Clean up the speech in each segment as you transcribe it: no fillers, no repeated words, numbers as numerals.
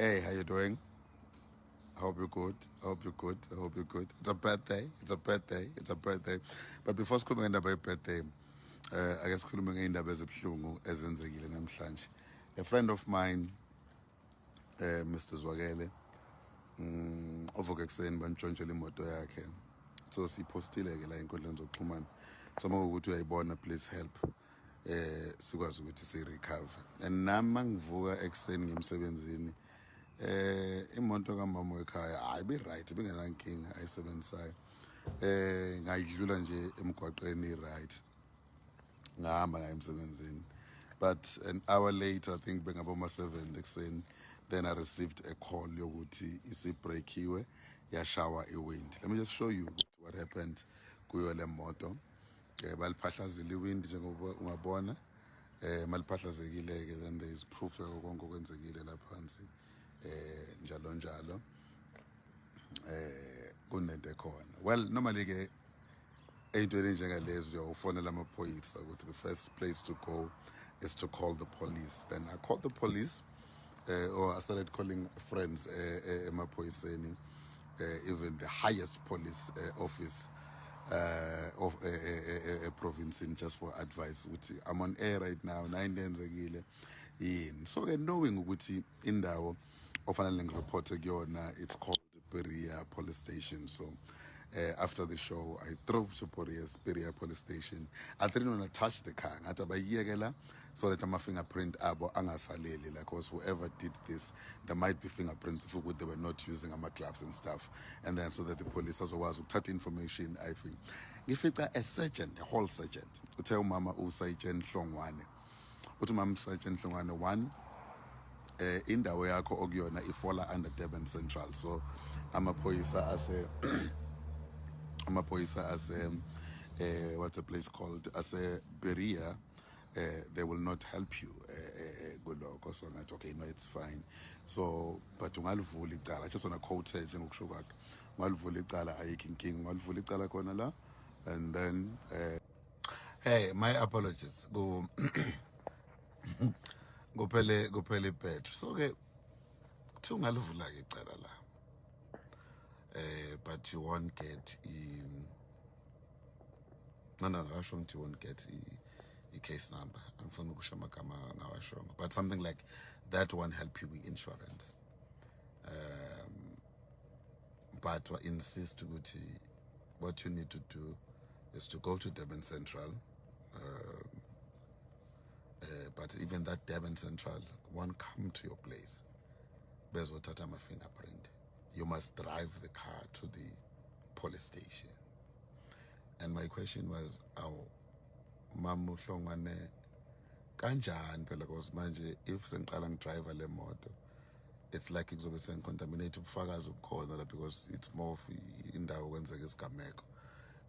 Hey, how you doing? I hope you're good. I hope you're good. I hope you're good. It's a birthday. It's a birthday. It's a birthday. But before sikhulume ngendaba ye-birthday, ake sikhulume ngendaba ezibuhlungu ezenzekile namhlanje. A friend of mine, Mr. Zwakele, uvuka ekuseni bantshontshela imoto yakhe. So siphostile-ke la ey'nkundleni zokuxhumana. So uma kuwukuthi uyayibona, please help. Sikwazi ukuthi si-recover. And nami mangivuka ekuseni ngemsebenzini, imoto kamama wekhaya hayi bi-right bingenankinga ayisebenzisayo. Ngayidlula nje emgwaqweni right, ngahamba ngayo emsebenzini. But an hour later, I think bengaboma 7 ekuseni, then I received a call yokuthi isibreakiwe yashawa iwind. Let me just show you what happened kuyo le moto. Baliphahlazile iwind njengoba ungabona. Maliphahlazekile-ke, then there is proof yako konke okwenzekile la phansi, njalo njalo, kunento ekhona. Well, normally-ke ey'ntweni ey'njengalezi uyafonela amaphoyisa ukuthi the first place to go is to call the police. Then I called the police, or I started calling friends emaphoyiseni, even the highest police office of a province, in just for advice. I'm on air right now, 9 yenzekile yini. So knowing ukuthi indawo ofanele ngireporte kuyona, it's called Peria Police Station. So after the show, I drove to Peria Police Station. I didn't want to touch the car. Ngathi abayiyeke la so that my fingerprint abo angasaleli, like, because whoever did this, there might be fingerprints if they were not using my gloves and stuff. And then so that the police azokwazi ukuthatha information. I think ngifica a sergeant, a whole sergeant, uthe umama uSergeant Hlongwane, uthi umama uSergeant Hlongwane, one, indawo yakho okuyona ifola under Durban Central. So amaphoyisa ase what's a place called ase Beria, they will not help you kuloko. So ngathi okay, no, it's fine. So but ungalivula icala, I just want to quote it njengokusho kwakhe, ungalivula icala ayikho inkinga, ungalivula icala khona la. And then hey, my apologies, go kuphele ibhetri. So ke kuthi ungalivula ke icala la, but you won't get in. No, I shouldn't. You won't get a case number. I'm from but something like that won't help you with insurance. But I insist what you need to do is to go to Durban Central. But even that Durban Central won't come to your place. Bezothatha my fingerprint. You must drive the car to the police station. And my question was, Mama Hlongwane, kanjani phela, because manje if sengiqala ngidrayiva le moto, it's like kuzobe sengicontaminate ubufakazi obukhona la, because it's more of indawo kwenzeka isigameko.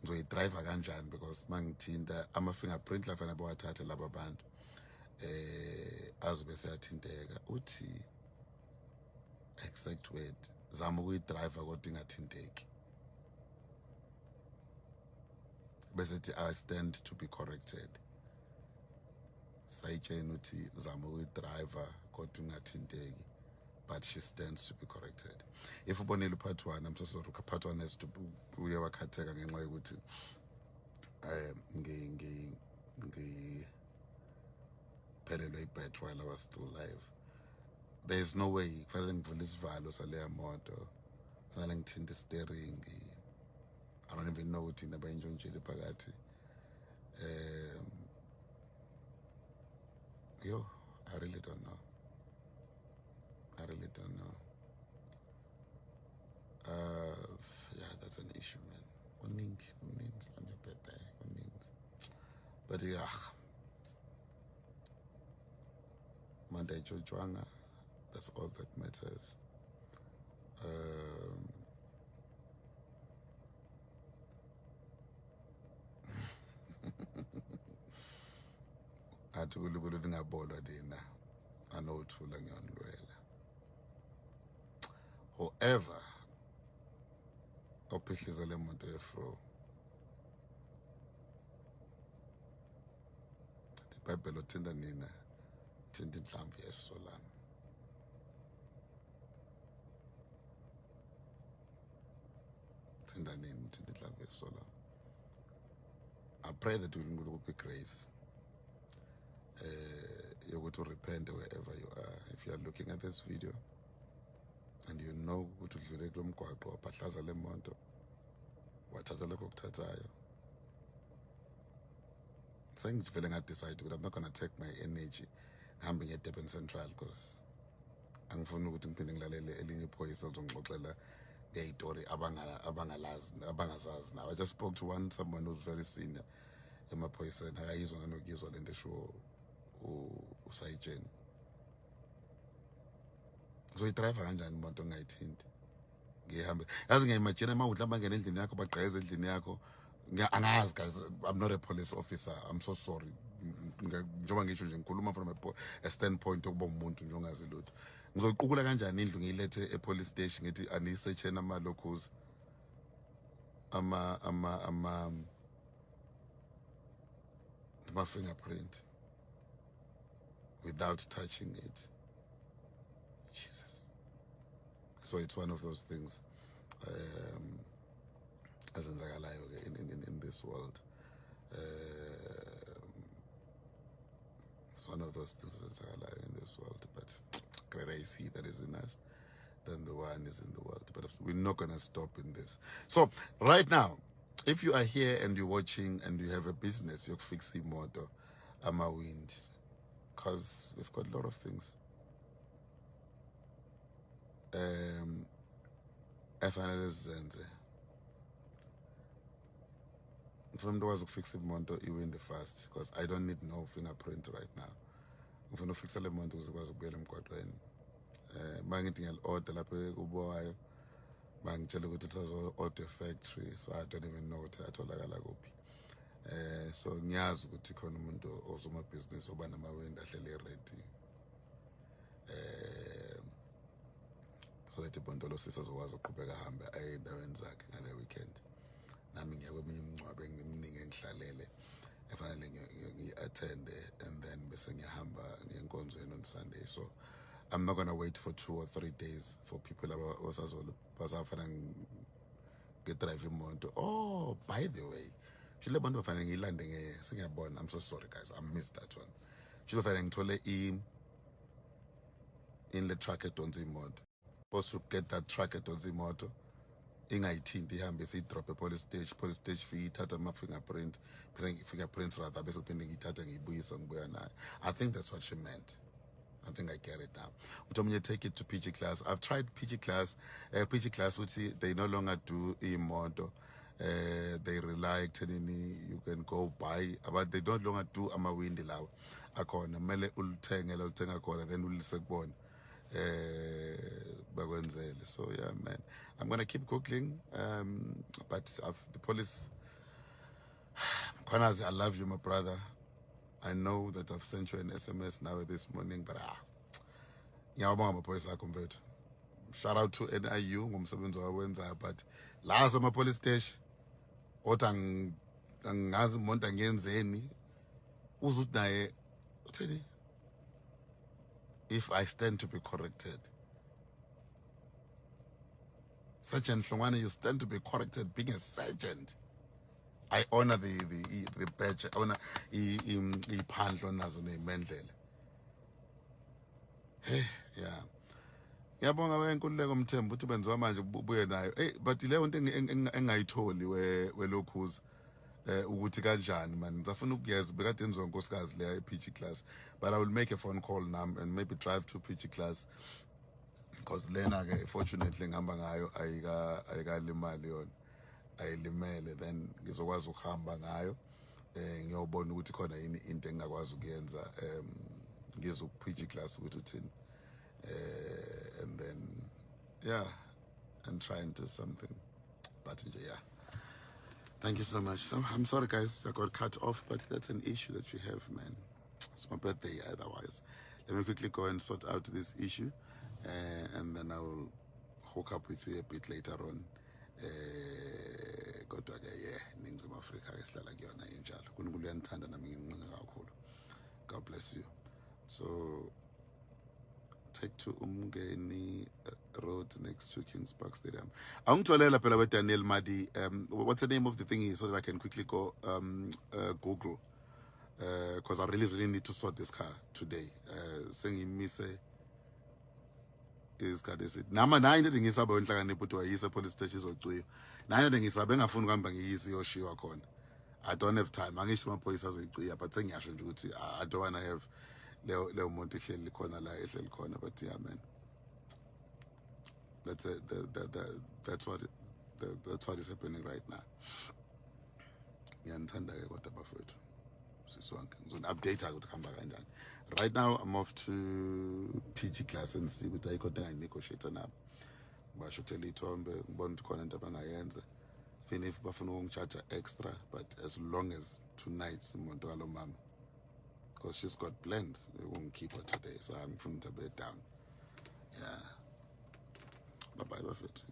Ngizoyidrayiva kanjani, because mangithinta ama-fingerprint la fanele bawathathe laba bantu azobe seyathinteka. Uthi exact word, zama ukuyidrayiva kodwa ingathinteki. Bese I stand to be corrected. Sayitshena uthi zama ukuyidrayiva kodwa ingathinteki, but she stands to be corrected. If ubonile part 1, I'm so sorry, part 1 has to uye wakhatheka ngenxa yokuthi ngiphelelwe ibet while I was still alive. There is no way kufanele ngivule isivalo saleya moto, kufanele ngithinte steering. I don't even know what in the bayintshontshile phakathi. I really don't know. I really don't know. Yeah, that's an issue, man. Kuningi on your birthday. But yeah, Monday Jojwanga, that's all that matters. Athi kulukulu lingabolwa dina, anothula ngiyonilwela. However, ophihliza le moto yefro, iBhayibheli uthinta nina, thinta inhlamvu yeso lami. I pray that we will be grace. You're going to repent wherever you are. If you are looking at this video and you know ukuthi udlule kulo mgwaqo waphahlaza le moto wathatha lokho okuthathayo, sengivele ngadecide ukuthi I'm not going to take my energy ngihambe ngiye eDurban Central because angifuni ukuthi ngiphinde ngilalele elinye iphoyisa lizongixoxela ngeyitori abangazazi now. I just spoke to someone who's very senior emaphoyiseni, akayizwa nanokuyizwa lento esho usayitsheni. So idriver kanjani imoto ngayithinti ngihambe yazi ngiyimagine uma uhlamba ngene endlini yakho bagqeze endlini yakho angazi guys. I'm not a police officer, I'm so sorry. Njengoba ngisho nje ngikhuluma from a standpoint okuba umuntu nje ongazi lutho. Ngizoyiqukula kanjani indlu ngiyilethe epolice station ngithi anisearcheni ama-locals ama-fingerprint without touching it. Jesus. So it's one of those things ezenzakalayo in this world. It's one of those things ezenzakalayo in this world, but greater is he that is in us than the one is in the world. But we're not going to stop in this. So right now, if you are here and you're watching and you have a business, you're fixing motor, wind, because we've got a lot of things. Efanele zenze. From the was fix motor even fast, because I don't need no fingerprint right now. I'm going to fix the motor because ukubuyela emgwaqweni. Mangithi ngiyal-order lapha kubowayo bangitshela ukuthi it's auto factory, so I don't even know ukuthi atholakala kuphi. So ngiyazi ukuthi khona umuntu ozomabhizinisi oba namawindi ahlele ready. So that iBontolo sisazokwazi uqhubeka ahambe aye endaweni zakhe ngale weekend. Nami ngiya kweminye imingcwabo engiminingi engihlalele efanele ngi-attende, and then bese ngiyahamba ngiyenkonzweni on Sunday. So I'm not going to wait for 2 or 3 days for people basafana ngedrive imoto. Oh, by the way, shile bantu bafanele ngilande singiyabona. I'm so sorry guys, I missed that one. Shile bafanele ngithole in the truck edonsa imoto. Supposed to get that truck edonsa imoto ingayithinti ihambe siyidrop police stage fee ithatha ama-fingerprints rather bese kuphinde ngiyithatha ngiyibuyisa ngibuya nayo. I think that's what she meant. I think I get it now. Utomunye take it to PG Class. I've tried PG Class. PG Class would see they no longer do imoto. They rely ekuthenini you can go buy, but they don't longer do amawindi lawo akhona. Mele ulithenga khona then ulise kubona. So yeah, man, I'm gonna keep googling. But the police, Kwanazi, I love you, my brother. I know that I've sent you an SMS now this morning, but shout out to NIU ngomsebenzi wawenza, but last my police station othi angazi umuntu angiyenzeni uzuthi naye utheni. If I stand to be corrected, Sergeant Hlongwane, you stand to be corrected. Being a sergeant, I honor the badge. I honor iphandlo nazo nemendlela. Hey, yeah. Ngiyabonga wenkululeko Mthembu ukuthi benziwa manje ubuye nayo. Hey, but leyo nto engayitholi welokhuza ukuthi kanjani man. Ngizafuna ukuyeza bekade enziwa nkosikazi leya ePG Class, but I will make a phone call now and maybe drive to PG Class, because lena ke fortunately ngihamba ngayo ayikalimali yona, ayilimele, then ngizokwazi ukuhamba ngayo ngiyobona ukuthi khona yini into engakwazi ukuyenza ngizo PG Class ukuthi uthini, and then yeah, and try and do something. But yeah, thank you so much. So I'm sorry guys, I got cut off, but that's an issue that you have, man. It's my birthday otherwise. Let me quickly go and sort out this issue, and then I will hook up with you a bit later on. Kodwa ke yeah, Ningizimu Afrika ke sihlala kuyona injalo. uNkulunkulu uyanithanda nami ngincinga kakhulu. God bless you. So take to Umgeni Road next to Kings Park Stadium. Angitholela phela with Daniel Madi. What's the name of the thing so that I can quickly go Google, because I really need to sort this car today. Sengimise isikhathi esithi nama nayo into engisaba wenhlakanipho ukuthi wayise police station izocwiwa nayo into engisaba engafuni ukuhamba ngiyise yoshiwa khona. I don't have time. Angisho amaphoyisa azoyicwiya but sengiyasho nje ukuthi I don't want to have leyo muntu ehleli khona la ehleli khona, but yeah man, that's what is happening right now. Ngiyanithanda ke kodwa bafowethu sisonke ngizon-update ukuthi kuhamba kanjani. Right now I'm off to PG class and see ukuthi ayikho into engayi-negotiate nabo, ngibashuthela iy'thombe ngibona ukuthi khona into abangayenza, even if bafuna ukungi-charge extra, but as long as tonight umuntu walo mama, because she's got plans ukungikhipha today, so angifuni ukuthi abe down. Yeah, bye bye bafethu.